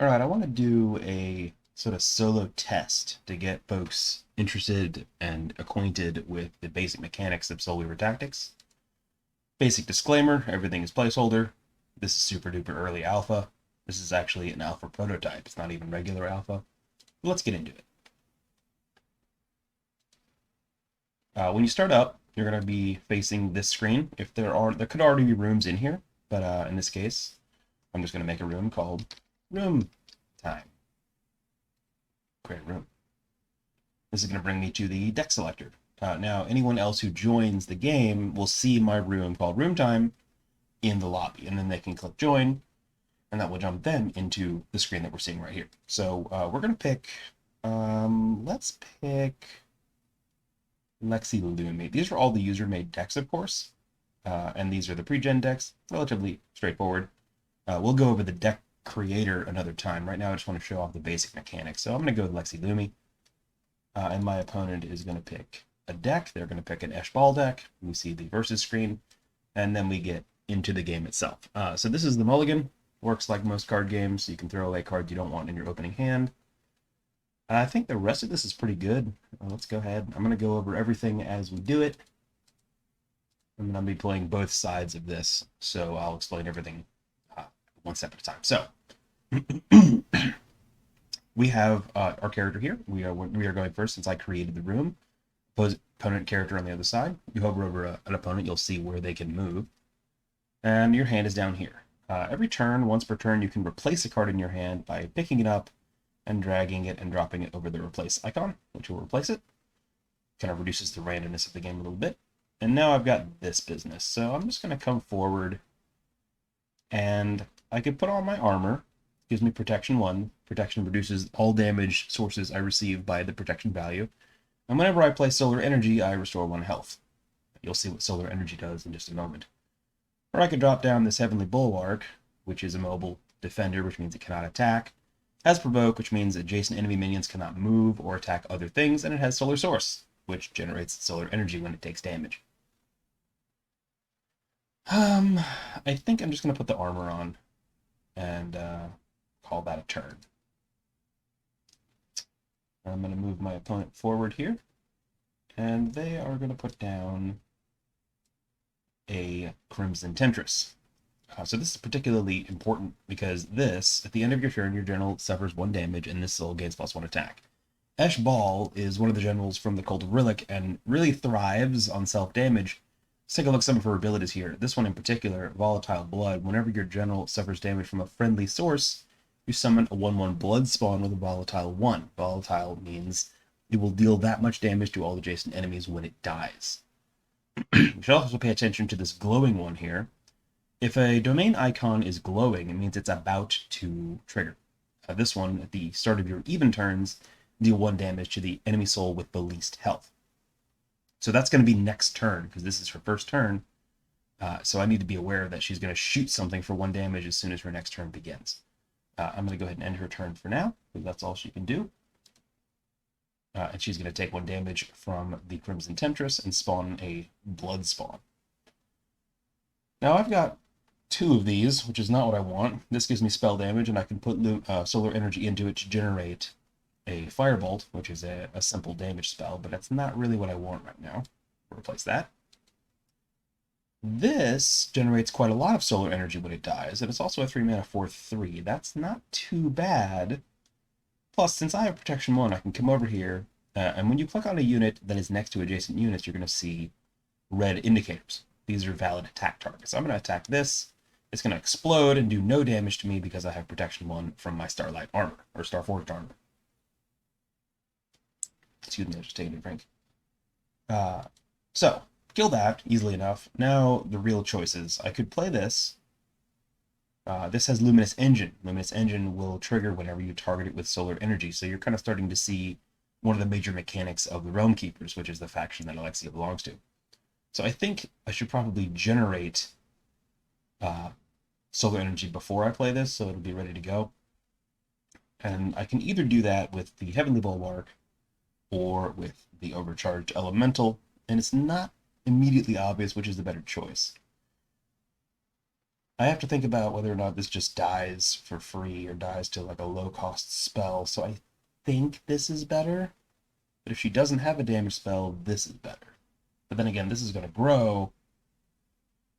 All right, I want to do a sort of solo test to get folks interested and acquainted with the basic mechanics of Soulweaver Tactics. Basic disclaimer, everything is placeholder. This is super duper early alpha. This is actually an alpha prototype. It's not even regular alpha. But let's get into it. When you start up, you're going to be facing this screen. If there could already be rooms in here, but in this case, I'm just going to make a room called Room Time. Create a room. This is going to bring me to the deck selector. Now, anyone else who joins the game will see my room called Room Time in the lobby, and then they can click join, and that will jump them into the screen that we're seeing right here. So we're going to pick, let's pick Lexi Lumi. These are all the user-made decks, of course, and these are the pre-gen decks, relatively straightforward. We'll go over the deck creator another time. Right now, I just want to show off the basic mechanics. So I'm going to go with Lexi Lumi. And my opponent is going to pick a deck. They're going to pick an Esh Ball deck. We see the versus screen, and then we get into the game itself. So this is the mulligan. Works like most card games. You can throw away cards you don't want in your opening hand. I think the rest of this is pretty good. Let's go ahead. I'm going to go over everything as we do it. And then I'll be playing both sides of this, so I'll explain everything one step at a time. So we have our character here. We are going first since I created the room. Opponent character on the other side. You hover over an opponent, you'll see where they can move. And your hand is down here. Every turn, once per turn, you can replace a card in your hand by picking it up and dragging it and dropping it over the replace icon, which will replace it. Kind of reduces the randomness of the game a little bit. And now I've got this business. So I'm just going to come forward and I could put on my armor. Gives me protection 1. Protection reduces all damage sources I receive by the protection value. And whenever I play solar energy, I restore 1 health. You'll see what solar energy does in just a moment. Or I could drop down this Heavenly Bulwark, which is a mobile defender, which means it cannot attack. Has provoke, which means adjacent enemy minions cannot move or attack other things, and it has solar source, which generates solar energy when it takes damage. I think I'm just going to put the armor on and call that a turn. I'm going to move my opponent forward here, and they are going to put down a Crimson Temptress. So this is particularly important because this, at the end of your turn, your general suffers 1 damage, and this soul gains +1 attack. Esh Ball is one of the generals from the Cult of Rillick and really thrives on self-damage. Let's take a look at some of her abilities here. This one in particular, Volatile Blood. Whenever your general suffers damage from a friendly source, you summon a 1/1 Blood Spawn with a Volatile 1. Volatile means it will deal that much damage to all adjacent enemies when it dies. You should also pay attention to this glowing one here. If a domain icon is glowing, it means it's about to trigger. This one, at the start of your even turns, deal 1 damage to the enemy soul with the least health. So that's going to be next turn, because this is her first turn. So I need to be aware that she's going to shoot something for 1 damage as soon as her next turn begins. I'm going to go ahead and end her turn for now, because that's all she can do. And she's going to take 1 damage from the Crimson Temptress and spawn a Blood Spawn. Now I've got 2 of these, which is not what I want. This gives me spell damage, and I can put solar energy into it to generate a Firebolt, which is a simple damage spell, but that's not really what I want right now. We'll replace that. This generates quite a lot of solar energy when it dies, and it's also a 3-mana 4/3. That's not too bad. Plus, since I have protection 1, I can come over here, and when you click on a unit that is next to adjacent units, you're going to see red indicators. These are valid attack targets. So I'm going to attack this. It's going to explode and do no damage to me because I have protection 1 from my Starlight armor, or Starforged armor. Excuse me, I was just taking a drink. So, kill that easily enough. Now, the real choices. I could play this. This has Luminous Engine. Luminous Engine will trigger whenever you target it with solar energy, so you're kind of starting to see one of the major mechanics of the Realm Keepers, which is the faction that Alexia belongs to. So I think I should probably generate solar energy before I play this, so it'll be ready to go. And I can either do that with the Heavenly Bulwark or with the Overcharged Elemental, and it's not immediately obvious which is the better choice. I have to think about whether or not this just dies for free or dies to like a low-cost spell, so I think this is better. But if she doesn't have a damage spell, this is better. But then again, this is going to grow.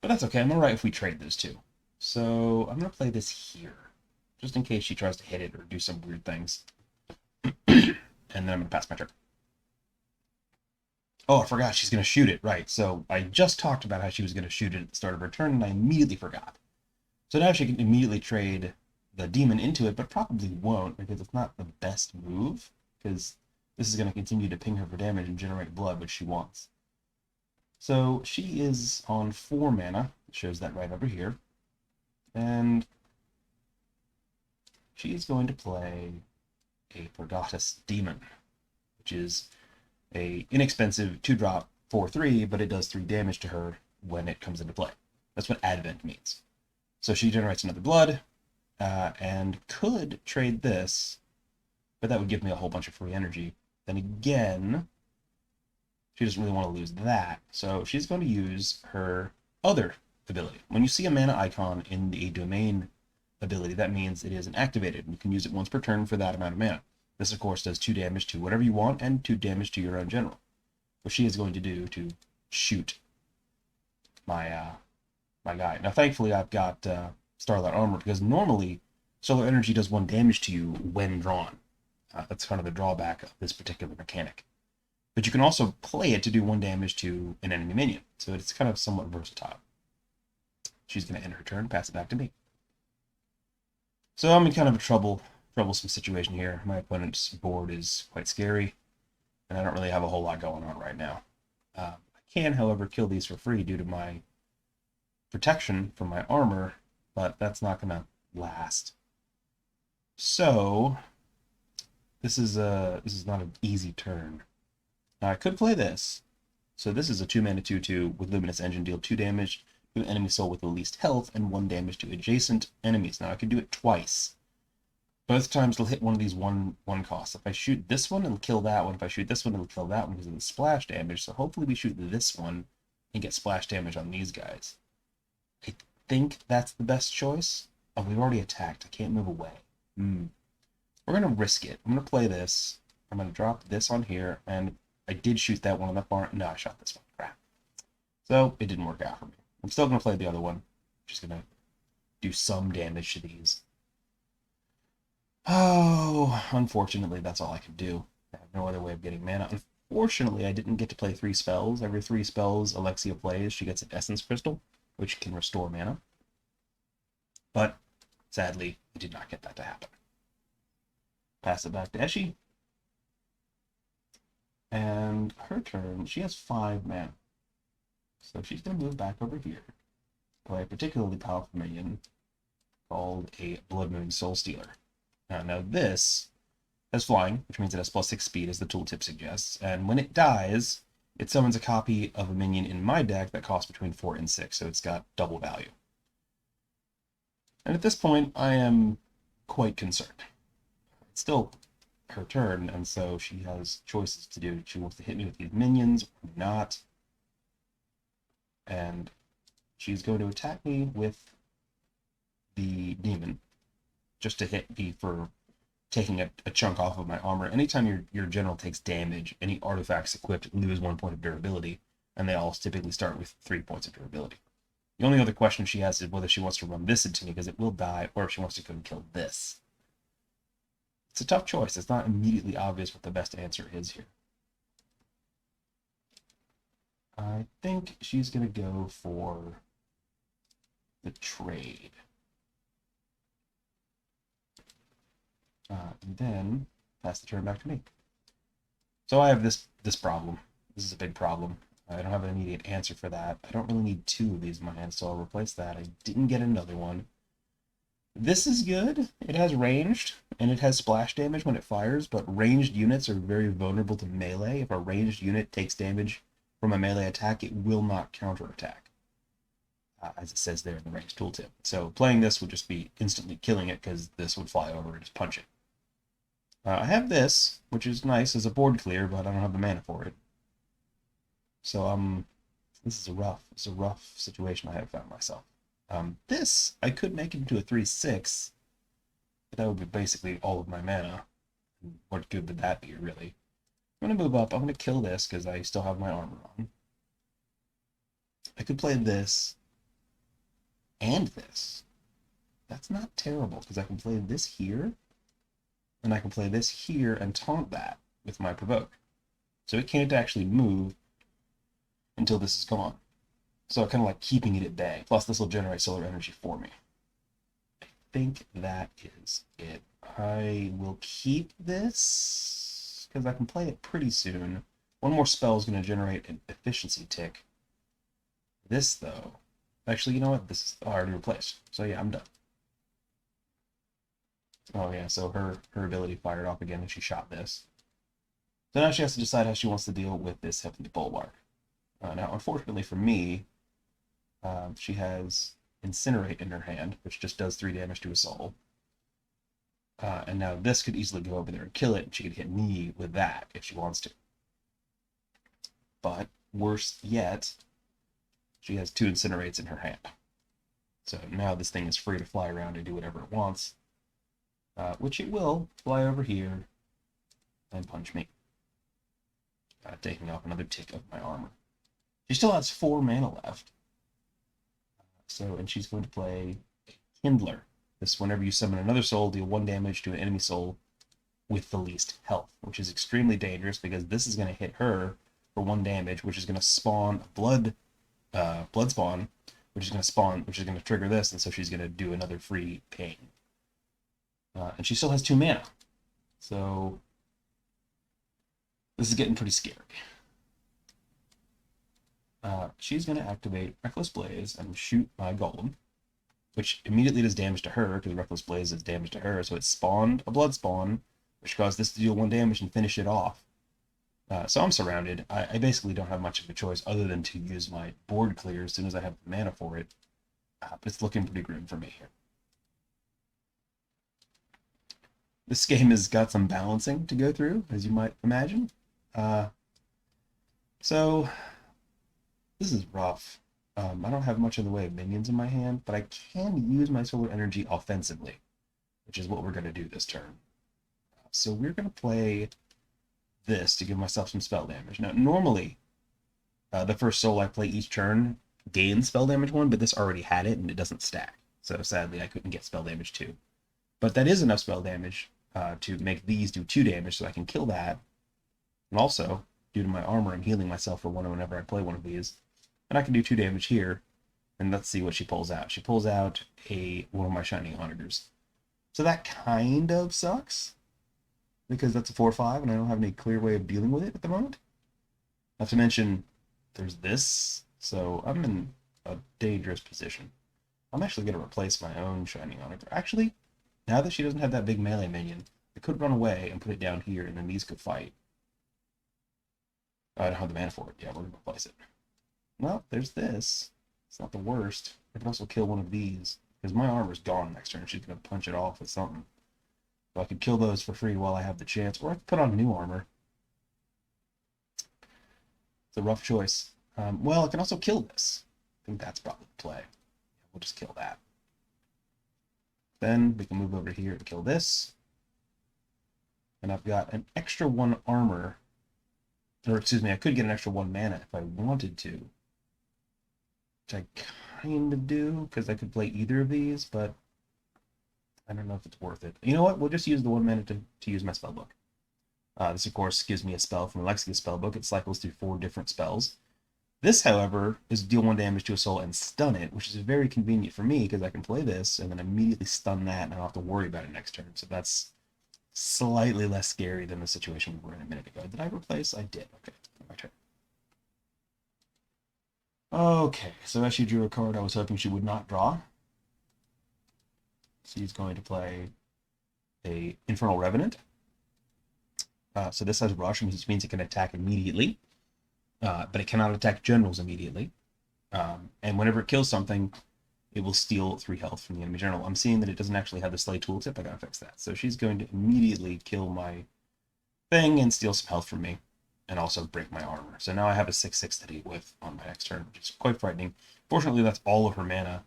But that's okay. I'm alright if we trade those two. So I'm going to play this here, just in case she tries to hit it or do some weird things. And then I'm going to pass my turn. Oh, I forgot she's going to shoot it. Right, so I just talked about how she was going to shoot it at the start of her turn, and I immediately forgot. So now she can immediately trade the demon into it, but probably won't, because it's not the best move, because this is going to continue to ping her for damage and generate blood, which she wants. So she is on 4 mana. It shows that right over here. And she is going to play a Pregatus Demon, which is a inexpensive 2-drop 4/3, but it does 3 damage to her when it comes into play. That's what Advent means. So she generates another blood, and could trade this, but that would give me a whole bunch of free energy. Then again, she doesn't really want to lose that, so she's going to use her other ability. When you see a mana icon in the domain ability, that means it is activated, and you can use it once per turn for that amount of mana. This, of course, does 2 damage to whatever you want, and 2 damage to your own general. What she is going to do to shoot my my guy. Now, thankfully, I've got Starlight Armor, because normally Solar Energy does 1 damage to you when drawn. That's kind of the drawback of this particular mechanic. But you can also play it to do 1 damage to an enemy minion, so it's kind of somewhat versatile. She's going to end her turn, pass it back to me. So I'm in kind of a troublesome situation here. My opponent's board is quite scary, and I don't really have a whole lot going on right now. I can, however, kill these for free due to my protection from my armor, but that's not going to last. So this is not an easy turn. Now I could play this. So this is a 2-mana 2/2 with Luminous Engine, deal 2 damage to an enemy soul with the least health and 1 damage to adjacent enemies. Now I could do it twice. Both times it'll hit one of these one costs. If I shoot this one, it'll kill that one. If I shoot this one, it'll kill that one because of the splash damage. So hopefully we shoot this one and get splash damage on these guys. I think that's the best choice. Oh, we've already attacked. I can't move away. We're going to risk it. I'm going to play this. I'm going to drop this on here, and I did shoot that one on the farm. No, I shot this one. Crap. So it didn't work out for me. I'm still going to play the other one. Just going to do some damage to these. Oh, unfortunately, that's all I could do. I have no other way of getting mana. Unfortunately, I didn't get to play 3 spells. Every 3 spells Alexia plays, she gets an Essence Crystal, which can restore mana. But, sadly, I did not get that to happen. Pass it back to Eshi. And her turn, she has 5 mana. So she's going to move back over here. Play a particularly powerful minion called a Blood Moon Soul Stealer. Now this has flying, which means it has +6 speed, as the tooltip suggests, and when it dies, it summons a copy of a minion in my deck that costs between 4 and 6, so it's got double value. And at this point, I am quite concerned. It's still her turn, and so she has choices to do. She wants to hit me with these minions or not, and she's going to attack me with the demon, just to hit me for taking a chunk off of my armor. Anytime your general takes damage, any artifacts equipped lose 1 point of durability, and they all typically start with 3 points of durability. The only other question she has is whether she wants to run this into me, because it will die, or if she wants to go and kill this. It's a tough choice. It's not immediately obvious what the best answer is here. I think she's going to go for the trade. And then pass the turn back to me. So I have this problem. This is a big problem. I don't have an immediate answer for that. I don't really need 2 of these in my hand, so I'll replace that. I didn't get another one. This is good. It has ranged, and it has splash damage when it fires, but ranged units are very vulnerable to melee. If a ranged unit takes damage from a melee attack, it will not counterattack, as it says there in the ranged tooltip. So playing this would just be instantly killing it, because this would fly over and just punch it. I have this, which is nice as a board clear, but I don't have the mana for it. So this is a rough situation I have found myself. This, I could make it into a 3/6, but that would be basically all of my mana. What good would that be, really? I'm going to move up. I'm going to kill this because I still have my armor on. I could play this and this. That's not terrible because I can play this here, and I can play this here and taunt that with my provoke. So it can't actually move until this is gone. So I kind of like keeping it at bay. Plus this will generate solar energy for me. I think that is it. I will keep this because I can play it pretty soon. One more spell is going to generate an efficiency tick. This, though, actually, you know what? This is already replaced. So yeah, I'm done. Oh yeah, so her ability fired off again and she shot this. So now she has to decide how she wants to deal with this Heavenly Bulwark. Now, unfortunately for me, she has Incinerate in her hand, which just does 3 damage to a soul. And now this could easily go over there and kill it, and she could hit me with that if she wants to. But worse yet, she has 2 Incinerates in her hand. So now this thing is free to fly around and do whatever it wants, which it will fly over here and punch me, taking off another tick of my armor. She still has 4 mana left. And she's going to play Kindler. This, whenever you summon another soul, deal 1 damage to an enemy soul with the least health, which is extremely dangerous because this is going to hit her for 1 damage, which is going to spawn blood spawn, which is going to trigger this, and so she's going to do another free pain. And she still has 2 mana, so this is getting pretty scary. She's going to activate Reckless Blaze and shoot my golem, which immediately does damage to her, because Reckless Blaze does damage to her, so it spawned a blood spawn, which caused this to deal 1 damage and finish it off. So I'm surrounded. I basically don't have much of a choice other than to use my board clear as soon as I have the mana for it, but it's looking pretty grim for me here. This game has got some balancing to go through, as you might imagine. So this is rough. I don't have much in the way of minions in my hand, but I can use my solar energy offensively, which is what we're going to do this turn. So we're going to play this to give myself some spell damage. Now, normally, the first soul I play each turn gains spell damage 1, but this already had it, and it doesn't stack. So sadly, I couldn't get spell damage 2. But that is enough spell damage to make these do 2 damage, so I can kill that. And also, due to my armor, I'm healing myself for 1 whenever I play one of these. And I can do 2 damage here, and let's see what she pulls out. She pulls out one of my Shining Onagers. So that kind of sucks, because that's a 4/5, and I don't have any clear way of dealing with it at the moment. Not to mention, there's this, so I'm in a dangerous position. I'm actually going to replace my own Shining Onager. Actually, now that she doesn't have that big melee minion, I could run away and put it down here, and then these could fight. I don't have the mana for it. Yeah, we're going to replace it. Well, there's this. It's not the worst. I can also kill one of these, because my armor's gone next turn. She's going to punch it off with something. So I could kill those for free while I have the chance, or I could put on new armor. It's a rough choice. Well, I can also kill this. I think that's probably the play. Yeah, we'll just kill that. Then we can move over here to kill this. And I've got an extra 1 armor. Or, excuse me, I could get an extra 1 mana if I wanted to. Which I kind of do, because I could play either of these, but I don't know if it's worth it. You know what? We'll just use the 1 mana to use my spellbook. This, of course, gives me a spell from Alexia's spellbook. It cycles through 4 different spells. This, however, is deal 1 damage to a soul and stun it, which is very convenient for me, because I can play this and then immediately stun that, and I don't have to worry about it next turn. So that's slightly less scary than the situation we were in a minute ago. Did I replace? I did. Okay, my turn. Okay, so as she drew a card I was hoping she would not draw. She's going to play a Infernal Revenant. So this has Rush, which means it can attack immediately, but it cannot attack generals immediately. And whenever it kills something, it will steal 3 health from the enemy general. I'm seeing that it doesn't actually have the Slay tooltip. I gotta fix that. So she's going to immediately kill my thing and steal some health from me, and also break my armor. So now I have a 6/6 to deal with on my next turn, which is quite frightening. Fortunately, that's all of her mana.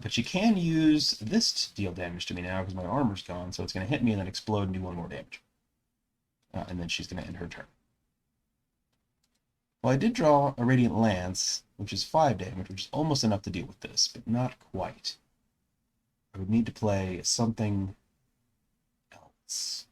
But she can use this to deal damage to me now because my armor's gone, so it's going to hit me and then explode and do 1 more damage. And then she's going to end her turn. Well, I did draw a Radiant Lance, which is 5 damage, which is almost enough to deal with this, but not quite. I would need to play something else.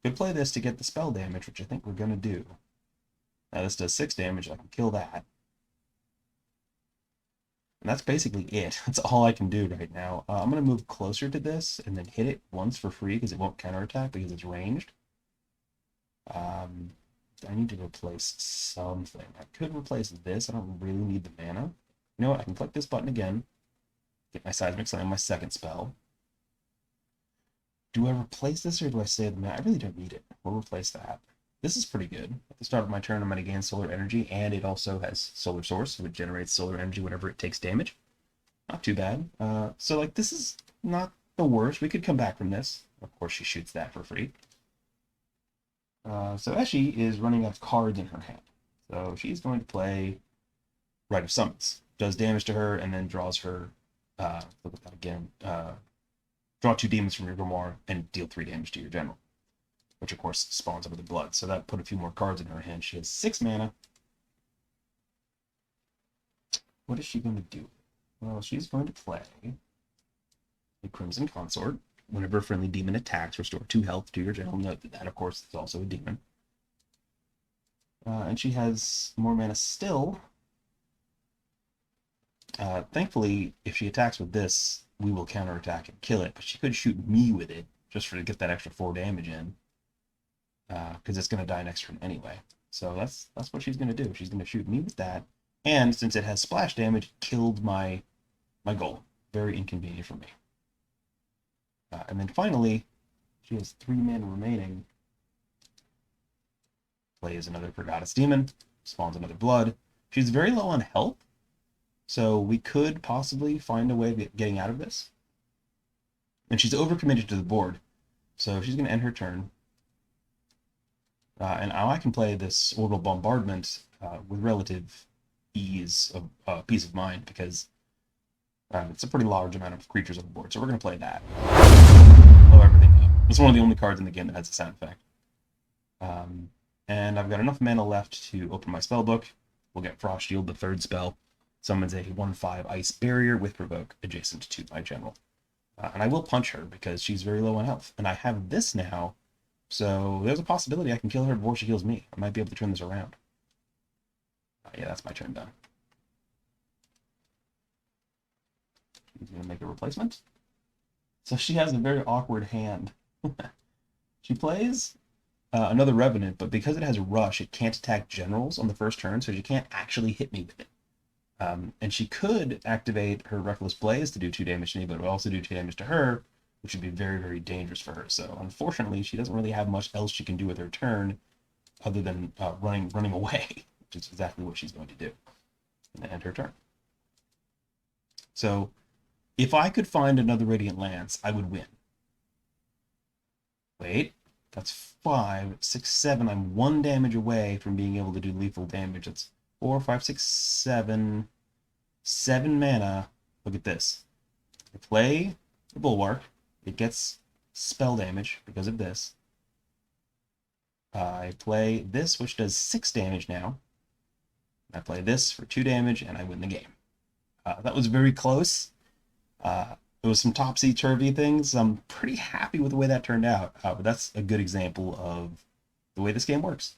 Could play this to get the spell damage, which I think we're going to do. Now this does 6 damage, I can kill that. And that's basically it. That's all I can do right now. I'm going to move closer to this and then hit it once for free because it won't counterattack because it's ranged. I need to replace something. I could replace this. I don't really need the mana. You know what? I can click this button again. Get my Seismic Slam, my second spell. Do I replace this or do I save the mana? I really don't need it. We'll replace that. This is pretty good. At the start of my turn, I'm going to gain solar energy, and it also has solar source, so it generates solar energy whenever it takes damage. Not too bad. So, like, this is not the worst. We could come back from this. Of course, she shoots that for free. So Eshi is running out of cards in her hand. So she's going to play Rite of Summons. Does damage to her, and then draws her, look at that again, draw 2 demons from your grimoire, and deal 3 damage to your general. Which, of course, spawns out of the blood. So that put a few more cards in her hand. She has 6 mana. What is she going to do? Well, she's going to play a Crimson Consort. Whenever a friendly demon attacks, restore 2 health to your general. Note that, of course, is also a demon. And she has more mana still. Thankfully, if she attacks with this, we will counterattack and kill it. But she could shoot me with it, just to get that extra 4 damage in. Because it's going to die next turn anyway. So that's what she's going to do. She's going to shoot me with that. And since it has splash damage, it killed my goal. Very inconvenient for me. And then finally, she has 3 mana remaining. Plays another Forgotten Demon. Spawns another blood. She's very low on health. So we could possibly find a way of getting out of this. And she's overcommitted to the board. So she's going to end her turn. And now I can play this Orbital Bombardment with relative ease of peace of mind because it's a pretty large amount of creatures on the board. So we're going to play that. Blow everything up. It's one of the only cards in the game that has a sound effect. And I've got enough mana left to open my spellbook. We'll get Frost Shield, the 3rd spell. Summons a 1/5 Ice Barrier with Provoke adjacent to my general. And I will punch her because she's very low on health. And I have this now. So there's a possibility I can kill her before she kills me. I might be able to turn this around. Yeah, that's my turn done. She's going to make a replacement. So she has a very awkward hand. She plays another Revenant, but because it has Rush, it can't attack generals on the first turn, so she can't actually hit me with it. And she could activate her Reckless Blaze to do 2 damage to me, but it would also do 2 damage to her, which would be very, very dangerous for her. So, unfortunately, she doesn't really have much else she can do with her turn other than running away, which is exactly what she's going to do. And then end her turn. So, if I could find another Radiant Lance, I would win. Wait, that's 5, 6, 7. I'm 1 damage away from being able to do lethal damage. That's 4, 5, 6, 7. 7 mana. Look at this. I play the Bulwark. It gets spell damage because of this. I play this, which does 6 damage now. I play this for 2 damage, and I win the game. That was very close. There was some topsy-turvy things. I'm pretty happy with the way that turned out. But that's a good example of the way this game works.